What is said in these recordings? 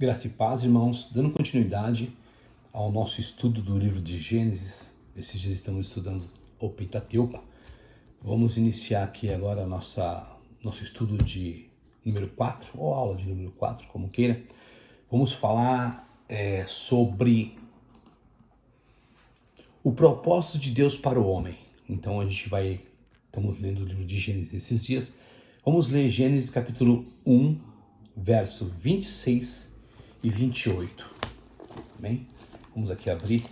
Graça e paz, irmãos, dando continuidade ao nosso estudo do livro de Gênesis. Esses dias estamos estudando o Pentateuco. Vamos iniciar aqui agora nosso estudo de número 4, ou aula de número 4, como queira. Vamos falar sobre o propósito de Deus para o homem. Então estamos lendo o livro de Gênesis esses dias. Vamos ler Gênesis capítulo 1, verso 26 e 28. Amém? Vamos aqui abrir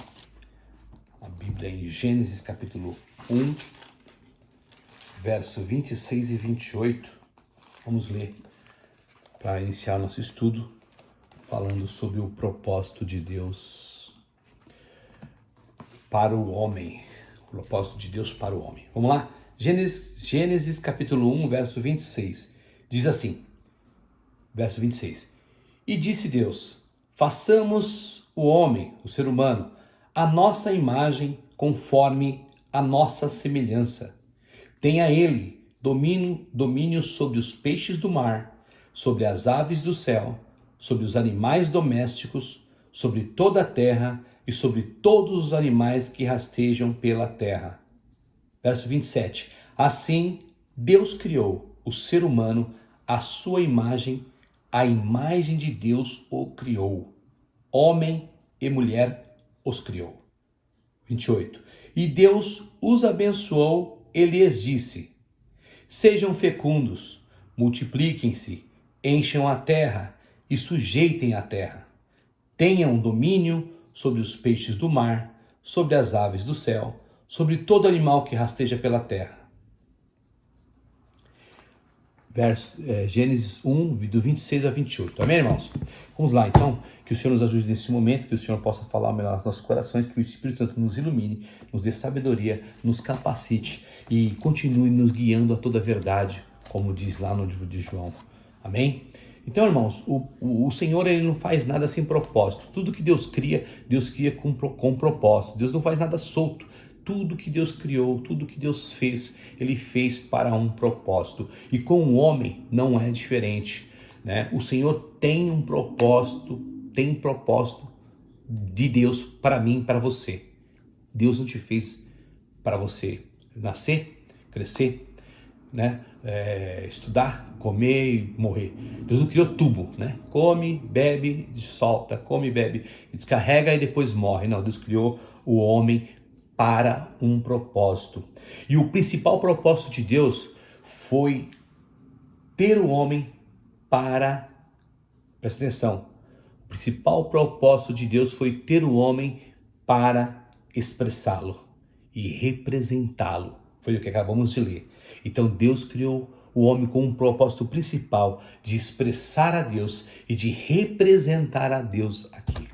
a Bíblia em Gênesis capítulo 1, verso 26 e 28. Vamos ler para iniciar nosso estudo, falando sobre o propósito de Deus para o homem. O propósito de Deus para o homem. Vamos lá? Gênesis capítulo 1, verso 26. Diz assim, verso 26. E disse Deus, façamos o homem, o ser humano, a nossa imagem conforme a nossa semelhança. Tenha ele domínio sobre os peixes do mar, sobre as aves do céu, sobre os animais domésticos, sobre toda a terra e sobre todos os animais que rastejam pela terra. Verso 27. Assim, Deus criou o ser humano à sua imagem, a imagem de Deus o criou. Homem e mulher os criou. 28. E Deus os abençoou e lhes disse, sejam fecundos, multipliquem-se, encham a terra e sujeitem a terra. Tenham domínio sobre os peixes do mar, sobre as aves do céu, sobre todo animal que rasteja pela terra. Gênesis 1, do 26 a 28. Amém, irmãos? Vamos lá, então. Que o Senhor nos ajude nesse momento, que o Senhor possa falar melhor nos nossos corações, que o Espírito Santo nos ilumine, nos dê sabedoria, nos capacite e continue nos guiando a toda a verdade, como diz lá no livro de João. Amém? Então, irmãos, o Senhor ele não faz nada sem propósito. Tudo que Deus cria com propósito. Deus não faz nada solto. Tudo que Deus criou, tudo que Deus fez, Ele fez para um propósito. E com o homem não é diferente, né? O Senhor tem um propósito, de Deus para mim, para você. Deus não te fez para você nascer, crescer, né? Estudar, comer e morrer. Deus não criou tubo, né? Come, bebe, solta, come, bebe, descarrega e depois morre. Não, Deus criou o homem para um propósito. E o principal propósito de Deus foi ter o homem para... Presta atenção. O principal propósito de Deus foi ter o homem para expressá-lo e representá-lo. Foi o que acabamos de ler. Então Deus criou o homem com um propósito principal de expressar a Deus e de representar a Deus aqui.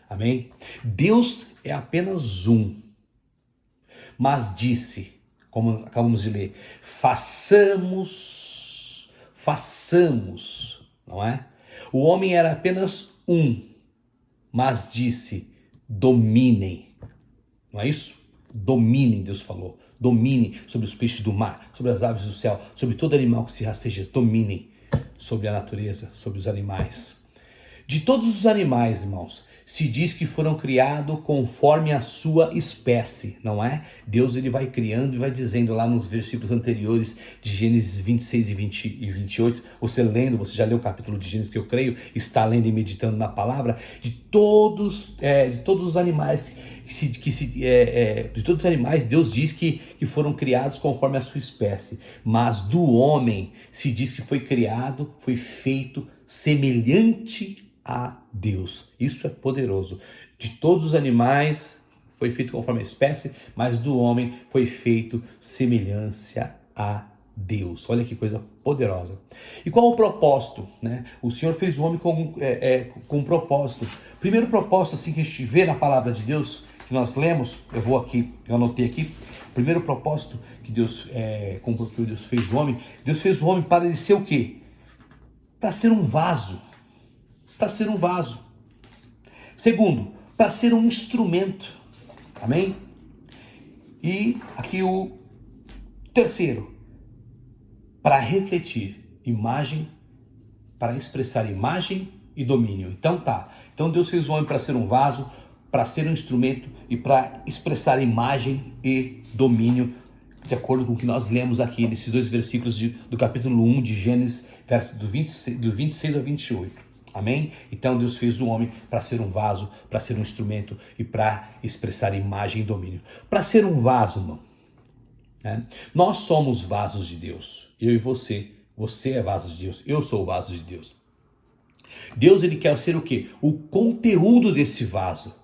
Amém? Deus é apenas um. Mas disse, como acabamos de ler, façamos, não é? O homem era apenas um, mas disse, dominem, não é isso? Dominem, Deus falou, dominem sobre os peixes do mar, sobre as aves do céu, sobre todo animal que se rasteja, dominem sobre a natureza, sobre os animais. De todos os animais, irmãos, se diz que foram criados conforme a sua espécie, não é? Deus ele vai criando e vai dizendo lá nos versículos anteriores de Gênesis 26 e 28, você lendo, você já leu o capítulo de Gênesis que eu creio, está lendo e meditando na palavra, de todos os animais, de todos os animais, Deus diz que foram criados conforme a sua espécie, mas do homem se diz que foi criado, foi feito semelhante a Deus. Isso é poderoso. De todos os animais foi feito conforme a espécie, mas do homem foi feito semelhança a Deus. Olha que coisa poderosa. E qual o propósito, né? O Senhor fez o homem com um propósito. Primeiro propósito assim que a gente vê na palavra de Deus, que nós lemos, eu anotei aqui. Primeiro propósito que Deus fez o homem. Deus fez o homem para ele ser o quê? Para ser um vaso. Para ser um vaso. Segundo, para ser um instrumento. Amém? E aqui o terceiro, para refletir imagem, para expressar imagem e domínio. Então tá. Então Deus fez o homem para ser um vaso, para ser um instrumento e para expressar imagem e domínio, de acordo com o que nós lemos aqui nesses dois versículos do capítulo 1 de Gênesis, do 26 ao 28. Amém? Então Deus fez o homem para ser um vaso, para ser um instrumento e para expressar imagem e domínio. Para ser um vaso, irmão, né? Nós somos vasos de Deus, eu e você. Você é vaso de Deus, eu sou o vaso de Deus. Deus, ele quer ser o quê? O conteúdo desse vaso.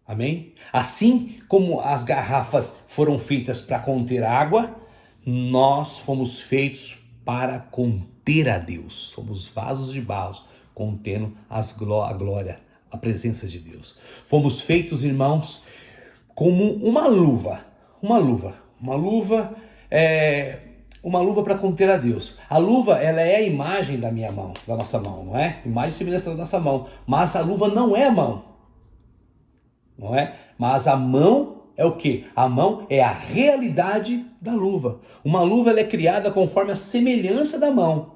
Amém? Assim como as garrafas foram feitas para conter água, nós fomos feitos para conter a Deus. Somos vasos de barro contendo a glória, a presença de Deus. Fomos feitos, irmãos, como uma luva. Uma luva para conter a Deus. A luva, ela é a imagem da minha mão, da nossa mão, não é? Imagem e semelhança da nossa mão. Mas a luva não é a mão. Não é? Mas a mão é o quê? A mão é a realidade da luva. Uma luva, ela é criada conforme a semelhança da mão,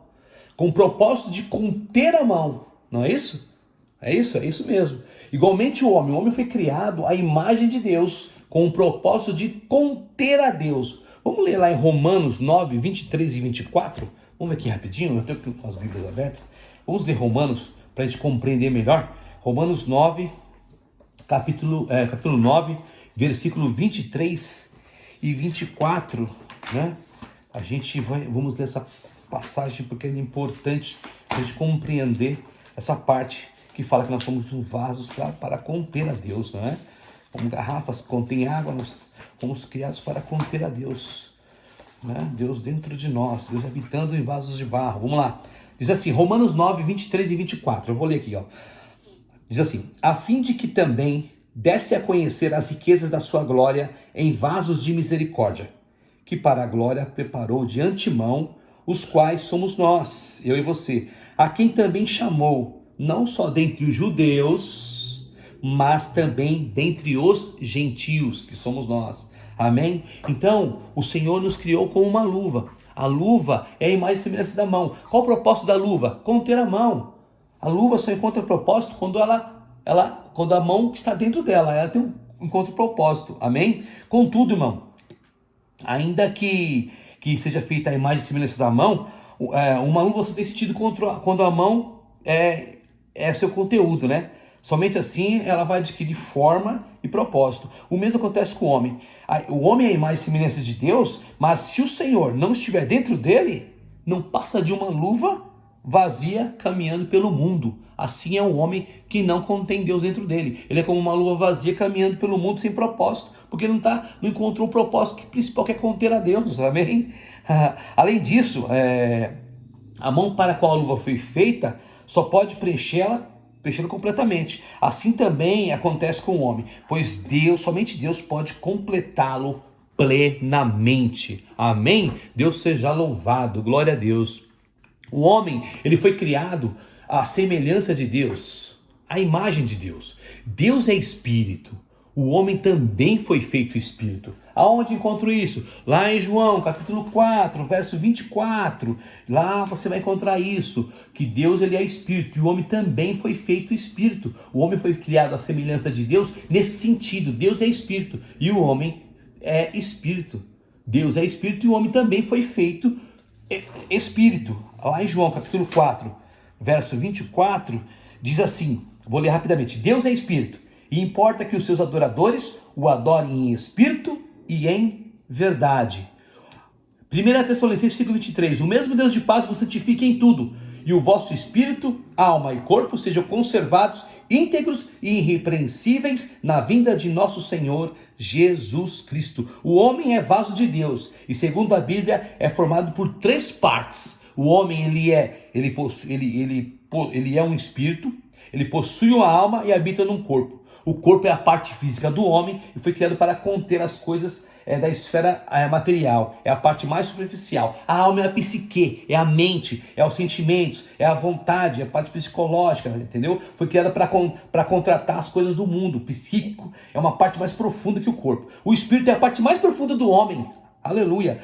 com o propósito de conter a mão. Não é isso? É isso mesmo. Igualmente o homem foi criado à imagem de Deus, com o propósito de conter a Deus. Vamos ler lá em Romanos 9, 23 e 24? Vamos ver aqui rapidinho, eu tenho aqui com as Bíblias abertas. Vamos ler Romanos para a gente compreender melhor. Romanos 9, capítulo 9, versículo 23 e 24, né? Vamos ler essa passagem porque é importante a gente compreender essa parte que fala que nós somos vasos para conter a Deus, não é? Como garrafas contêm água, nós fomos criados para conter a Deus, né? Deus dentro de nós, Deus habitando em vasos de barro. Vamos lá. Diz assim, Romanos 9, 23 e 24. Eu vou ler aqui, ó. Diz assim, a fim de que também desse a conhecer as riquezas da sua glória em vasos de misericórdia, que para a glória preparou de antemão, os quais somos nós, eu e você, a quem também chamou, não só dentre os judeus, mas também dentre os gentios, que somos nós. Amém? Então, o Senhor nos criou com uma luva. A luva é a imagem e semelhança da mão. Qual o propósito da luva? Conter a mão. A luva só encontra propósito quando quando a mão que está dentro dela, ela tem encontra propósito. Amém? Contudo, irmão, ainda que seja feita a imagem e semelhança da mão, uma luva só tem sentido quando a mão é seu conteúdo, né? Somente assim ela vai adquirir forma e propósito. O mesmo acontece com o homem. O homem é a imagem e semelhança de Deus, mas se o Senhor não estiver dentro dele, não passa de uma luva vazia caminhando pelo mundo. Assim é o homem que não contém Deus dentro dele. Ele é como uma luva vazia caminhando pelo mundo sem propósito, porque ele não encontrou o propósito principal, que é conter a Deus. Amém? Além disso, a mão para a qual a luva foi feita só pode preenchê-la completamente. Assim também acontece com o homem, pois somente Deus pode completá-lo plenamente. Amém? Deus seja louvado, glória a Deus. O homem, ele foi criado à semelhança de Deus, à imagem de Deus. Deus é espírito. O homem também foi feito espírito. Aonde encontro isso? Lá em João, capítulo 4, verso 24. Lá você vai encontrar isso, que Deus, ele é espírito e o homem também foi feito espírito. O homem foi criado à semelhança de Deus nesse sentido. Deus é espírito e o homem é espírito. Deus é espírito e o homem também foi feito espírito. Lá em João, capítulo 4, verso 24, diz assim, vou ler rapidamente. Deus é espírito e importa que os seus adoradores o adorem em espírito e em verdade. 1 Tessalonicenses 5:23, o mesmo Deus de paz vos santifique em tudo, e o vosso espírito, alma e corpo sejam conservados íntegros e irrepreensíveis na vinda de nosso Senhor Jesus Cristo. O homem é vaso de Deus e, segundo a Bíblia, é formado por 3 partes. O homem ele é um espírito, ele possui uma alma e habita num corpo. O corpo é a parte física do homem e foi criado para conter as coisas da esfera material. É a parte mais superficial. A alma é a psique, é a mente, é os sentimentos, é a vontade, é a parte psicológica, entendeu? Foi criada para contratar as coisas do mundo. O psíquico é uma parte mais profunda que o corpo. O espírito é a parte mais profunda do homem. Aleluia.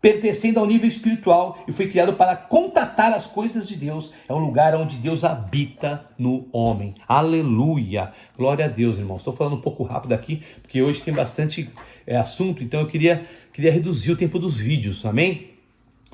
pertencendo ao nível espiritual e foi criado para contatar as coisas de Deus. É um lugar onde Deus habita no homem. Aleluia! Glória a Deus, irmãos. Estou falando um pouco rápido aqui, porque hoje tem bastante assunto, então eu queria reduzir o tempo dos vídeos, amém?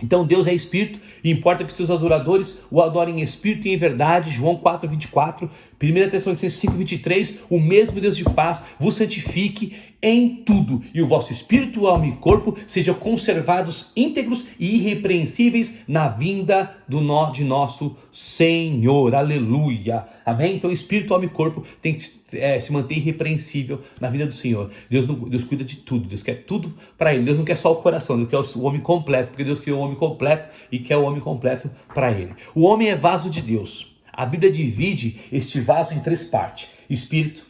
Então Deus é espírito e importa que seus adoradores o adorem em espírito e em verdade. João 4:24, 1 Tessalonicenses 5:23, o mesmo Deus de paz vos santifique em tudo, e o vosso espírito, alma e corpo sejam conservados íntegros e irrepreensíveis na vinda de nosso Senhor. Aleluia, amém? Então espírito, alma e corpo tem que se manter irrepreensível na vida do Senhor. Deus cuida de tudo, Deus quer tudo para Ele. Deus não quer só o coração, Deus quer o homem completo, porque Deus criou o homem completo e quer o homem completo para Ele. O homem é vaso de Deus. A Bíblia divide este vaso em 3 partes: espírito,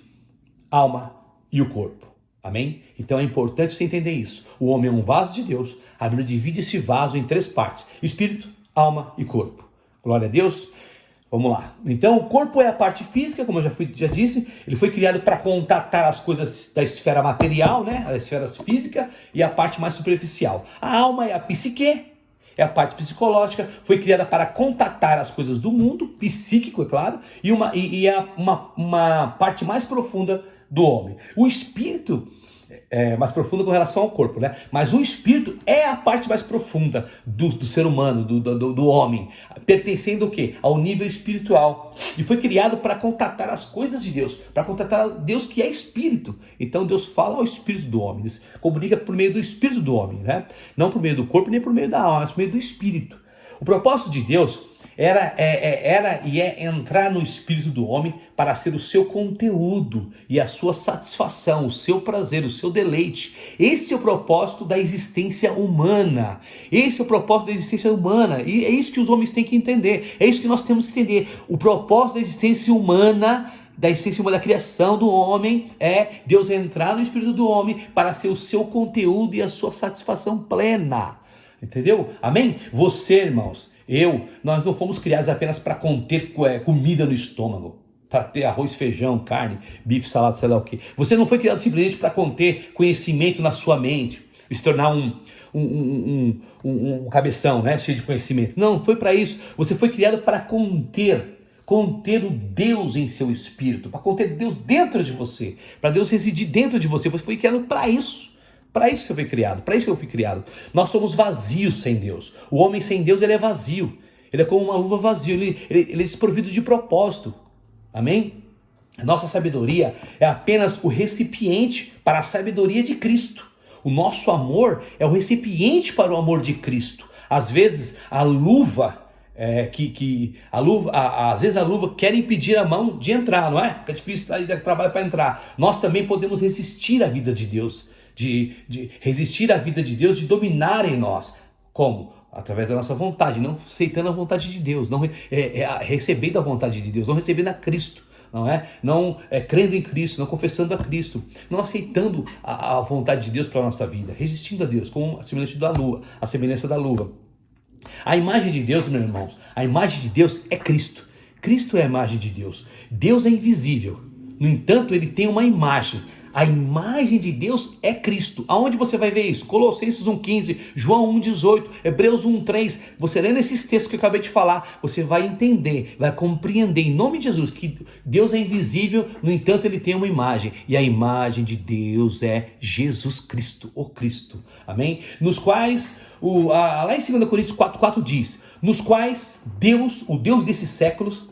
alma e o corpo. Amém? Então é importante você entender isso. O homem é um vaso de Deus. A Bíblia divide esse vaso em 3 partes: espírito, alma e corpo. Glória a Deus. Vamos lá. Então o corpo é a parte física, como eu já disse. Ele foi criado para contatar as coisas da esfera material, né? A esfera física, e a parte mais superficial. A alma é a psique, é a parte psicológica. Foi criada para contatar as coisas do mundo, psíquico, é claro, e é uma parte mais profunda do homem. O espírito é mais profundo com relação ao corpo, né? Mas o espírito é a parte mais profunda do ser humano, do homem, pertencendo ao quê? Ao nível espiritual. E foi criado para contatar as coisas de Deus, para contatar Deus que é espírito. Então Deus fala ao espírito do homem, Deus comunica por meio do espírito do homem, né? Não por meio do corpo, nem por meio da alma, mas por meio do espírito. O propósito de Deus era e é entrar no espírito do homem para ser o seu conteúdo e a sua satisfação, o seu prazer, o seu deleite. Esse é o propósito da existência humana. Esse é o propósito da existência humana. E é isso que os homens têm que entender. É isso que nós temos que entender. O propósito da existência humana, da criação do homem, é Deus entrar no espírito do homem para ser o seu conteúdo e a sua satisfação plena. Entendeu? Amém? Você, irmãos, nós não fomos criados apenas para conter comida no estômago, para ter arroz, feijão, carne, bife, salada, sei lá o que. Você não foi criado simplesmente para conter conhecimento na sua mente, se tornar um cabeção, né, cheio de conhecimento. Não, foi para isso. Você foi criado para conter o Deus em seu espírito, para conter Deus dentro de você, para Deus residir dentro de você. Você foi criado para isso. Para isso você foi criado, para isso que eu fui criado. Nós somos vazios sem Deus. O homem sem Deus, ele é vazio. Ele é como uma luva vazia, ele é desprovido de propósito. Amém? A nossa sabedoria é apenas o recipiente para a sabedoria de Cristo. O nosso amor é o recipiente para o amor de Cristo. Às vezes a luva às vezes a luva quer impedir a mão de entrar, não é? É difícil trabalhar para entrar. Nós também podemos resistir à vida de Deus. De resistir à vida de Deus, de dominar em nós. Como? Através da nossa vontade, não aceitando a vontade de Deus, não recebendo a vontade de Deus, não recebendo a Cristo, não crendo em Cristo, não confessando a Cristo, não aceitando a vontade de Deus para a nossa vida, resistindo a Deus, como a semelhança da luva. A imagem de Deus, meus irmãos, a imagem de Deus é Cristo. Cristo é a imagem de Deus. Deus é invisível, no entanto, ele tem uma imagem. A imagem de Deus é Cristo. Aonde você vai ver isso? Colossenses 1,15, João 1,18, Hebreus 1,3. Você lendo esses textos que eu acabei de falar, você vai entender, vai compreender em nome de Jesus que Deus é invisível, no entanto ele tem uma imagem. E a imagem de Deus é Jesus Cristo, o Cristo. Amém? Nos quais, lá em 2 Coríntios 4,4 diz, nos quais Deus, o Deus desses séculos,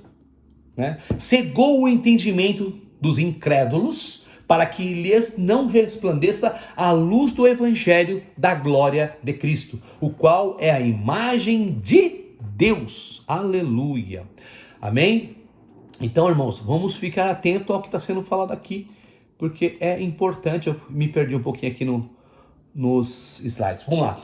né, cegou o entendimento dos incrédulos, para que lhes não resplandeça a luz do evangelho da glória de Cristo, o qual é a imagem de Deus. Aleluia. Amém? Então, irmãos, vamos ficar atentos ao que está sendo falado aqui, porque é importante. Eu me perdi um pouquinho aqui nos slides. Vamos lá.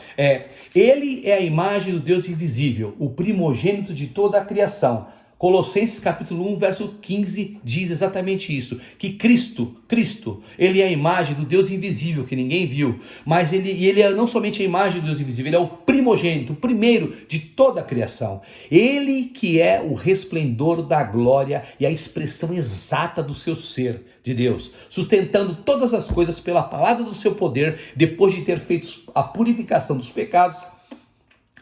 Ele é a imagem do Deus invisível, o primogênito de toda a criação, Colossenses capítulo 1, verso 15 diz exatamente isso, que Cristo, ele é a imagem do Deus invisível que ninguém viu, mas ele é não somente a imagem do Deus invisível, ele é o primogênito, o primeiro de toda a criação. Ele que é o resplendor da glória e a expressão exata do seu ser, de Deus, sustentando todas as coisas pela palavra do seu poder, depois de ter feito a purificação dos pecados,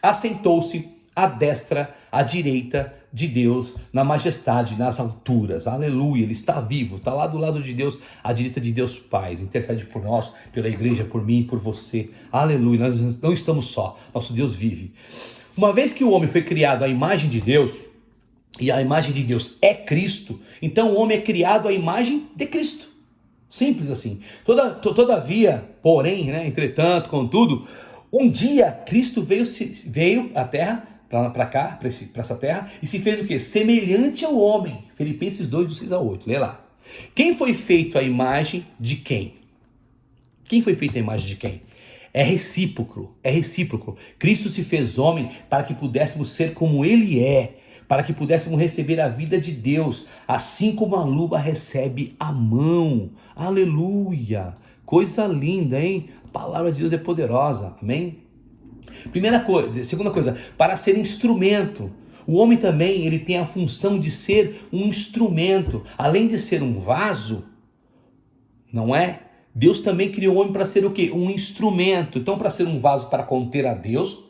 assentou-se à destra, à direita de Deus, na majestade, nas alturas. Aleluia, ele está vivo, está lá do lado de Deus, à direita de Deus Pai, intercede por nós, pela igreja, por mim, por você. Aleluia, nós não estamos só, nosso Deus vive. Uma vez que o homem foi criado à imagem de Deus, e a imagem de Deus é Cristo, então o homem é criado à imagem de Cristo. Simples assim. Todavia, porém, entretanto, contudo, um dia Cristo veio à terra, para cá, para essa terra, e se fez o quê? Semelhante ao homem. Filipenses 2, do 6 ao 8. Lê lá. Quem foi feito a imagem de quem? Quem foi feito a imagem de quem? É recíproco, é recíproco. Cristo se fez homem para que pudéssemos ser como ele é, para que pudéssemos receber a vida de Deus, assim como a luva recebe a mão. Aleluia! Coisa linda, hein? A palavra de Deus é poderosa, amém? Primeira coisa, segunda coisa, para ser instrumento. O homem também, ele tem a função de ser um instrumento, além de ser um vaso, não é? Deus também criou o homem para ser o quê? Um instrumento. Então, para ser um vaso para conter a Deus,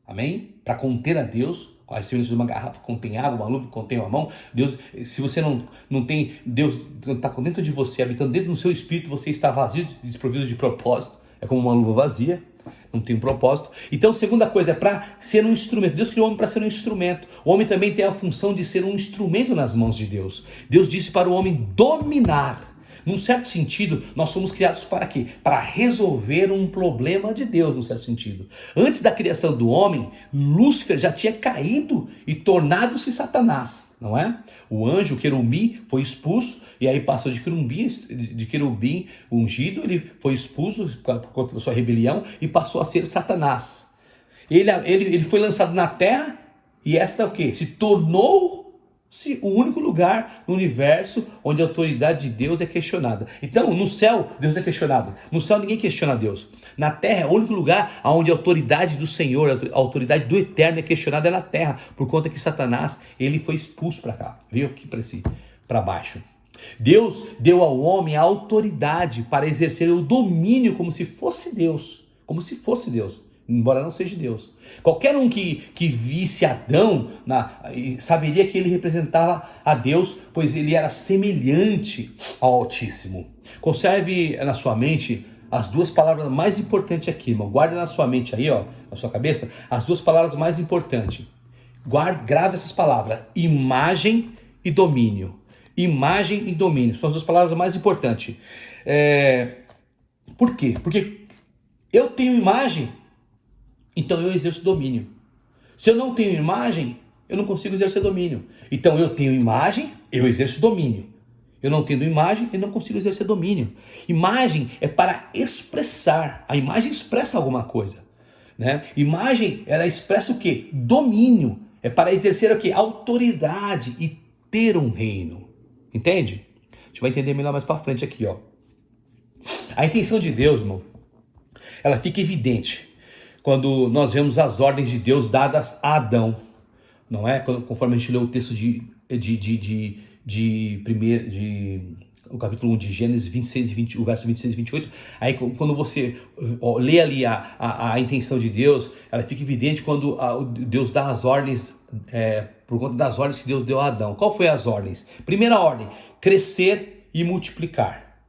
amém? Para conter a Deus, a semelhança de uma garrafa contém água, uma luva contém uma mão. Deus, se você não tem, Deus está dentro de você, habitando dentro do seu espírito, você está vazio, desprovido de propósito. É como uma luva vazia, não tem um propósito. Então, segunda coisa, é para ser um instrumento. Deus criou o homem para ser um instrumento. O homem também tem a função de ser um instrumento nas mãos de Deus. Deus disse para o homem dominar. Num certo sentido, nós somos criados para quê? Para resolver um problema de Deus, num certo sentido. Antes da criação do homem, Lúcifer já tinha caído e tornado-se Satanás, não é? O anjo, o querubim, foi expulso, e aí passou de querubim ungido, ele foi expulso por conta da sua rebelião e passou a ser Satanás. Ele foi lançado na terra, e esta o quê? Se tornou o único lugar no universo onde a autoridade de Deus é questionada. Então, no céu, Deus não é questionado. No céu, ninguém questiona Deus. Na terra, é o único lugar onde a autoridade do Senhor, a autoridade do Eterno é questionada, é na terra, por conta que Satanás, ele foi expulso para cá, veio aqui para baixo. Deus deu ao homem a autoridade para exercer o domínio como se fosse Deus, embora não seja Deus. Qualquer um que visse Adão saberia que ele representava a Deus, pois ele era semelhante ao Altíssimo. Conserve na sua mente as duas palavras mais importantes aqui, irmão. Guarde na sua mente aí, na sua cabeça, as duas palavras mais importantes. Grave essas palavras: imagem e domínio. Imagem e domínio são as duas palavras mais importantes. Por quê? Porque eu tenho imagem, então eu exerço domínio. Se eu não tenho imagem, eu não consigo exercer domínio. Então eu tenho imagem, eu exerço domínio. Eu não tendo imagem, eu não consigo exercer domínio. Imagem é para expressar. A imagem expressa alguma coisa, né? Imagem, ela expressa o quê? Domínio. É para exercer o quê? Autoridade e ter um reino. Entende? A gente vai entender melhor mais para frente aqui, A intenção de Deus, irmão, ela fica evidente quando nós vemos as ordens de Deus dadas a Adão, não é? Conforme a gente lê o texto o capítulo 1 de Gênesis 26 e 20, o verso 26 e 28, aí quando você lê ali a intenção de Deus, ela fica evidente quando Deus dá as ordens, por conta das ordens que Deus deu a Adão. Qual foi as ordens? Primeira ordem: crescer e multiplicar.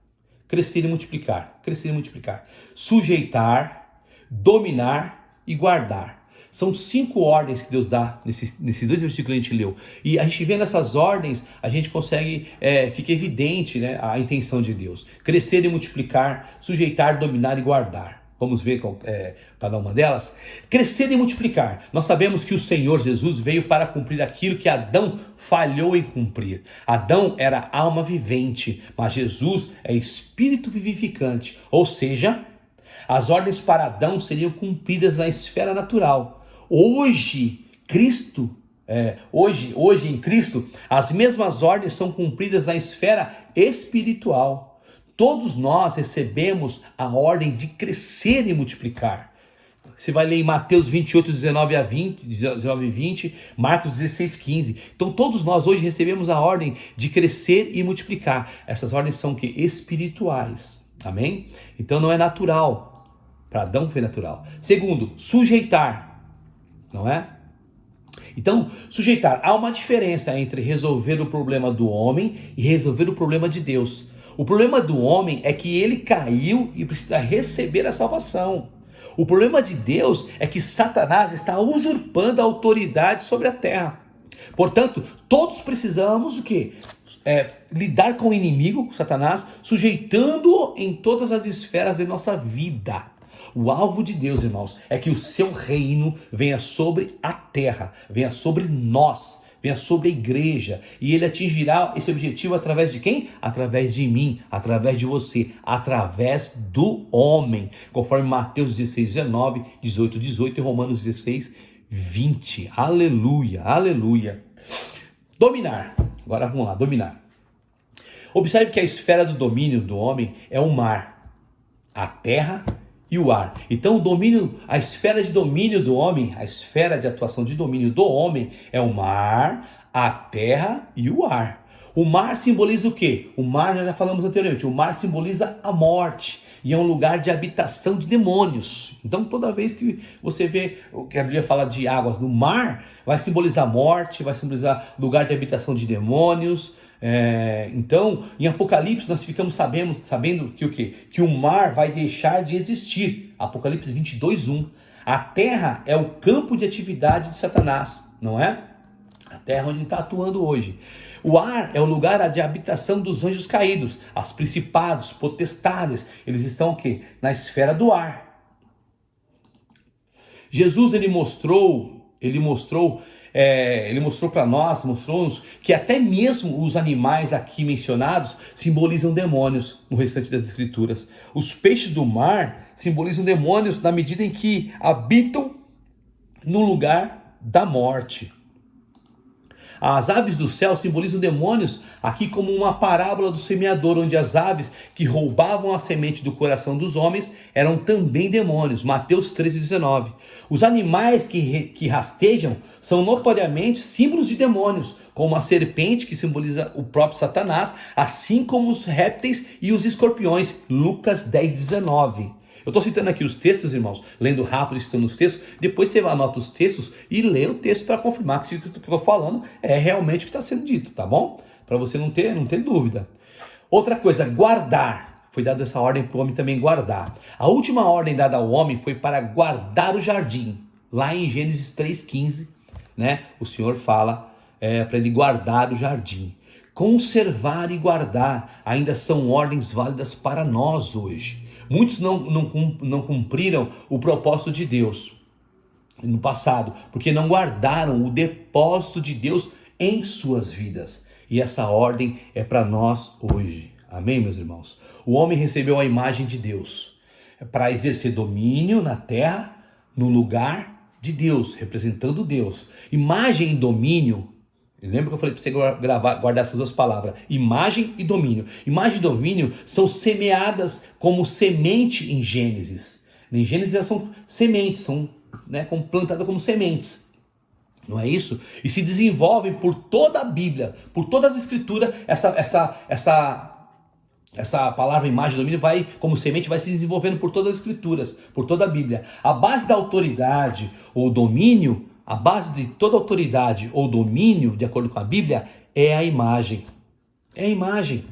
Crescer e multiplicar. Crescer e multiplicar. Sujeitar, dominar e guardar. São 5 ordens que Deus dá nesses 2 versículos que a gente leu. E a gente vendo essas ordens, a gente consegue, fica evidente, né, a intenção de Deus. Crescer e multiplicar, sujeitar, dominar e guardar. Vamos ver cada uma delas. Crescer e multiplicar. Nós sabemos que o Senhor Jesus veio para cumprir aquilo que Adão falhou em cumprir. Adão era alma vivente, mas Jesus é espírito vivificante. Ou seja, as ordens para Adão seriam cumpridas na esfera natural. Hoje, Cristo Hoje em Cristo, as mesmas ordens são cumpridas na esfera espiritual. Todos nós recebemos a ordem de crescer e multiplicar. Você vai ler em Mateus 28, 19 e 20, Marcos 16, 15. Então todos nós hoje recebemos a ordem de crescer e multiplicar. Essas ordens são que espirituais. Amém? Então não é natural. Para Adão foi natural. Segundo, sujeitar. Não é? Então, sujeitar. Há uma diferença entre resolver o problema do homem e resolver o problema de Deus. O problema do homem é que ele caiu e precisa receber a salvação. O problema de Deus é que Satanás está usurpando a autoridade sobre a terra. Portanto, todos precisamos o quê? Lidar com o inimigo, com Satanás, sujeitando-o em todas as esferas de nossa vida. O alvo de Deus, irmãos, é que o seu reino venha sobre a terra, venha sobre nós, venha sobre a igreja. E ele atingirá esse objetivo através de quem? Através de mim, através de você, através do homem. Conforme Mateus 16, 19, 18, 18 e Romanos 16, 20. Aleluia, aleluia. Dominar. Agora vamos lá, dominar. Observe que a esfera do domínio do homem é o mar, a terra e o ar. Então a esfera de domínio do homem, a esfera de atuação de domínio do homem é o mar, a terra e o ar. O mar simboliza o quê? O mar, nós já falamos anteriormente, o mar simboliza a morte e é um lugar de habitação de demônios. Então toda vez que você vê o que a Bíblia fala de águas no mar, vai simbolizar morte, vai simbolizar lugar de habitação de demônios. Então, em Apocalipse nós ficamos sabendo que o quê? Que o mar vai deixar de existir. Apocalipse 22, 1. A terra é o campo de atividade de Satanás, não é? A terra onde ele está atuando hoje. O ar é o lugar de habitação dos anjos caídos, as principados, potestades. Eles estão o quê? Na esfera do ar. Jesus ele mostrou para nós, mostrou-nos que até mesmo os animais aqui mencionados simbolizam demônios no restante das escrituras. Os peixes do mar simbolizam demônios na medida em que habitam no lugar da morte. As aves do céu simbolizam demônios aqui como uma parábola do semeador, onde as aves que roubavam a semente do coração dos homens eram também demônios. Mateus 13,19. Os animais que rastejam são notoriamente símbolos de demônios, como a serpente, que simboliza o próprio Satanás, assim como os répteis e os escorpiões. Lucas 10,19. Eu estou citando aqui os textos, irmãos, lendo rápido, citando os textos. Depois você anota os textos e lê o texto para confirmar que o que eu estou falando é realmente o que está sendo dito, tá bom? Para você não ter dúvida. Outra coisa, guardar. Foi dada essa ordem para o homem também guardar. A última ordem dada ao homem foi para guardar o jardim. Lá em Gênesis 3,15, né? O Senhor fala para ele guardar o jardim. Conservar e guardar ainda são ordens válidas para nós hoje. Muitos não cumpriram o propósito de Deus no passado, porque não guardaram o depósito de Deus em suas vidas. E essa ordem é para nós hoje. Amém, meus irmãos? O homem recebeu a imagem de Deus para exercer domínio na terra, no lugar de Deus, representando Deus. Imagem e domínio. Lembra que eu falei para você guardar essas duas palavras? Imagem e domínio. Imagem e domínio são semeadas como semente em Gênesis. Em Gênesis elas são sementes, são plantadas como sementes. Não é isso? E se desenvolvem por toda a Bíblia, por todas as escrituras. Essa palavra imagem e domínio como semente, vai se desenvolvendo por todas as escrituras, por toda a Bíblia. A base da autoridade ou domínio, a base de toda autoridade ou domínio, de acordo com a Bíblia, é a imagem. É a imagem.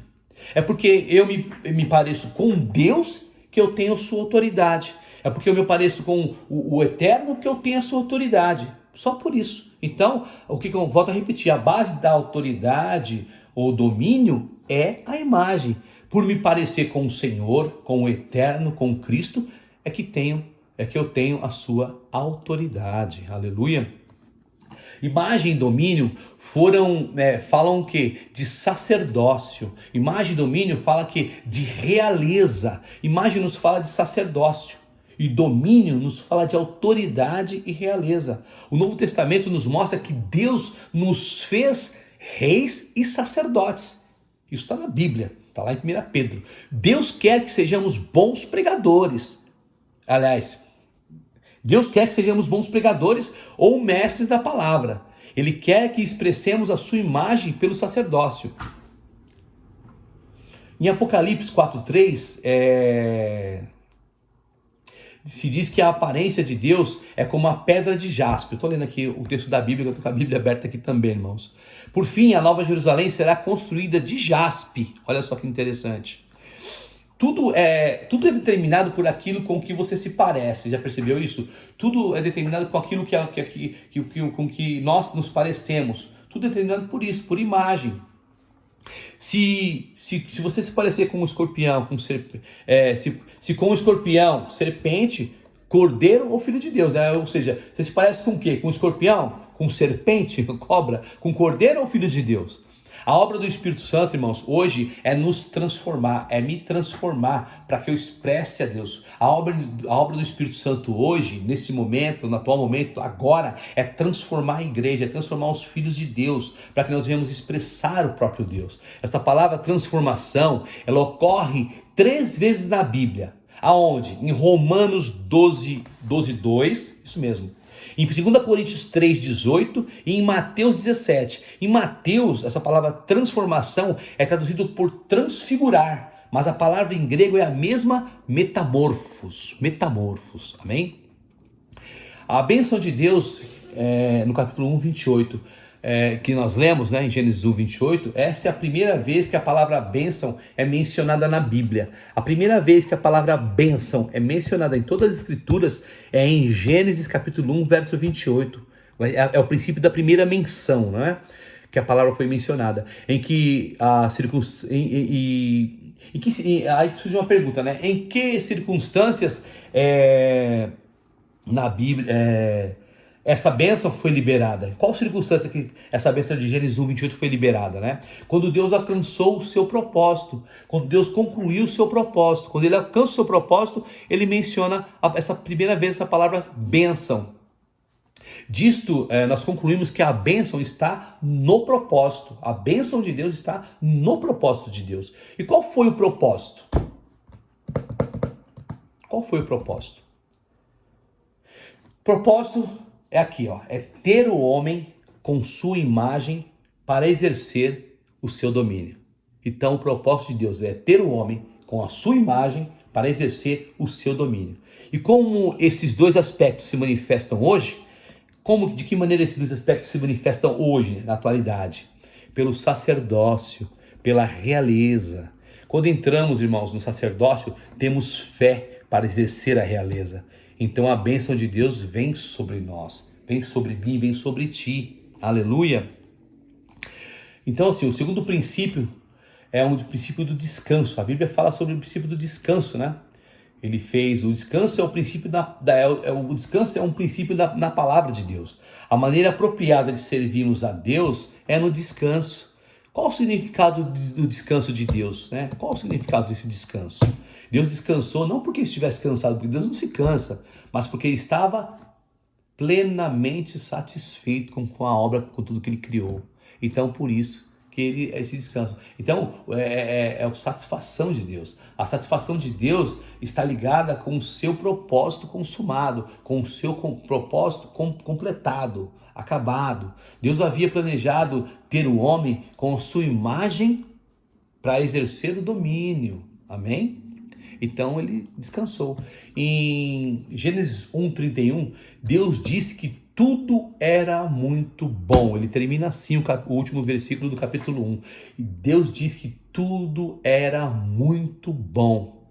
É porque eu me pareço com Deus que eu tenho sua autoridade. É porque eu me pareço com o Eterno que eu tenho a sua autoridade. Só por isso. Então, o que eu volto a repetir, a base da autoridade ou domínio é a imagem. Por me parecer com o Senhor, com o Eterno, com Cristo, é que eu tenho a sua autoridade. Aleluia. Imagem e domínio falam o quê? De sacerdócio. Imagem e domínio fala que de realeza. Imagem nos fala de sacerdócio. E domínio nos fala de autoridade e realeza. O Novo Testamento nos mostra que Deus nos fez reis e sacerdotes. Isso está na Bíblia, está lá em 1 Pedro. Deus quer que sejamos bons pregadores. Aliás, Deus quer que sejamos bons pregadores ou mestres da palavra. Ele quer que expressemos a sua imagem pelo sacerdócio. Em Apocalipse 4:3, se diz que a aparência de Deus é como a pedra de jaspe. Eu estou lendo aqui o texto da Bíblia, eu estou com a Bíblia aberta aqui também, irmãos. Por fim, a Nova Jerusalém será construída de jaspe. Olha só que interessante. Tudo é determinado por aquilo com que você se parece. Já percebeu isso? Tudo é determinado com aquilo com que nós nos parecemos. Tudo é determinado por isso, por imagem. Se você se parecer com um escorpião, se com um escorpião, serpente, cordeiro ou filho de Deus, né? Ou seja, você se parece com o quê? Com um escorpião? Com serpente? Cobra? Com cordeiro ou filho de Deus? A obra do Espírito Santo, irmãos, hoje é nos transformar, é me transformar para que eu expresse a Deus. A obra do Espírito Santo hoje, nesse momento, no atual momento, agora, é transformar a igreja, é transformar os filhos de Deus, para que nós venhamos expressar o próprio Deus. Essa palavra transformação, ela ocorre 3 vezes na Bíblia. Aonde? Em Romanos 12:2, isso mesmo. Em 2 Coríntios 3:18 e em Mateus 17. Em Mateus, essa palavra transformação é traduzida por transfigurar, mas a palavra em grego é a mesma metamorfos, amém? A bênção de Deus, no capítulo 1:28, que nós lemos, né, em Gênesis 1:28, essa é a primeira vez que a palavra bênção é mencionada na Bíblia. A primeira vez que a palavra bênção é mencionada em todas as escrituras é em Gênesis capítulo 1, verso 28. É o princípio da primeira menção, não é? Que a palavra foi mencionada. Em que aí surge uma pergunta, né? Em que circunstâncias na Bíblia essa bênção foi liberada? Qual circunstância que essa bênção de Gênesis 1:28 foi liberada, né? Quando Deus alcançou o seu propósito, quando Deus concluiu o seu propósito, quando ele alcança o seu propósito, ele menciona essa primeira vez essa palavra bênção. Disto, nós concluímos que a bênção está no propósito. A bênção de Deus está no propósito de Deus. E qual foi o propósito? Qual foi o propósito? Propósito é aqui, ó, é ter o homem com sua imagem para exercer o seu domínio. Então o propósito de Deus é ter o homem com a sua imagem para exercer o seu domínio. E como esses dois aspectos se manifestam hoje, de que maneira esses dois aspectos se manifestam hoje, na atualidade? Pelo sacerdócio, pela realeza. Quando entramos, irmãos, no sacerdócio, temos fé para exercer a realeza. Então a bênção de Deus vem sobre nós, vem sobre mim, vem sobre ti. Aleluia! Então assim, o segundo princípio é o princípio do descanso. A Bíblia fala sobre o princípio do descanso, né? Ele fez, o descanso é o princípio o descanso é um princípio na palavra de Deus. A maneira apropriada de servirmos a Deus é no descanso. Qual o significado do descanso de Deus, né? Qual o significado desse descanso? Deus descansou não porque estivesse cansado, porque Deus não se cansa, mas porque ele estava plenamente satisfeito com a obra, com tudo que ele criou. Então, por isso que ele esse descanso. Então, é a satisfação de Deus. A satisfação de Deus está ligada com o seu propósito consumado, com o seu propósito completado, acabado. Deus havia planejado ter o homem com a sua imagem para exercer o domínio. Amém? Então ele descansou. Em Gênesis 1:31, Deus disse que tudo era muito bom. Ele termina assim o último versículo do capítulo 1. E Deus diz que tudo era muito bom.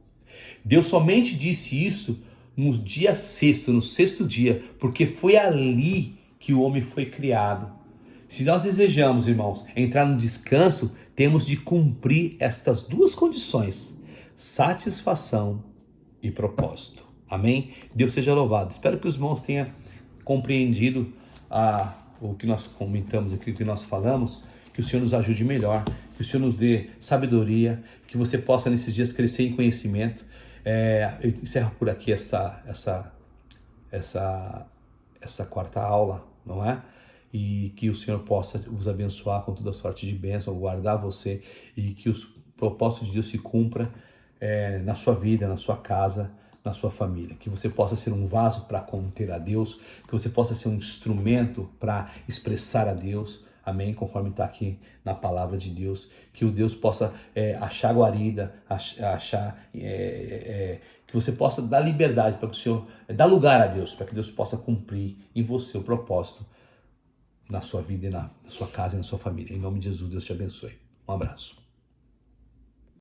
Deus somente disse isso no dia sexto, no sexto dia, porque foi ali que o homem foi criado. Se nós desejamos, irmãos, entrar no descanso, temos de cumprir estas duas condições: satisfação e propósito. Amém? Deus seja louvado. Espero que os irmãos tenham compreendido o que nós comentamos aqui, o que nós falamos. Que o Senhor nos ajude melhor, que o Senhor nos dê sabedoria, que você possa nesses dias crescer em conhecimento. Eu encerro por aqui essa quarta aula, não é? E que o Senhor possa vos abençoar com toda sorte de bênção, guardar você e que os propósitos de Deus se cumpra na sua vida, na sua casa, na sua família. Que você possa ser um vaso para conter a Deus, que você possa ser um instrumento para expressar a Deus. Amém? Conforme está aqui na palavra de Deus. Que o Deus possa achar guarida, que você possa dar liberdade para que o Senhor, dar lugar a Deus, para que Deus possa cumprir em você o propósito na sua vida, na sua casa e na sua família. Em nome de Jesus, Deus te abençoe. Um abraço.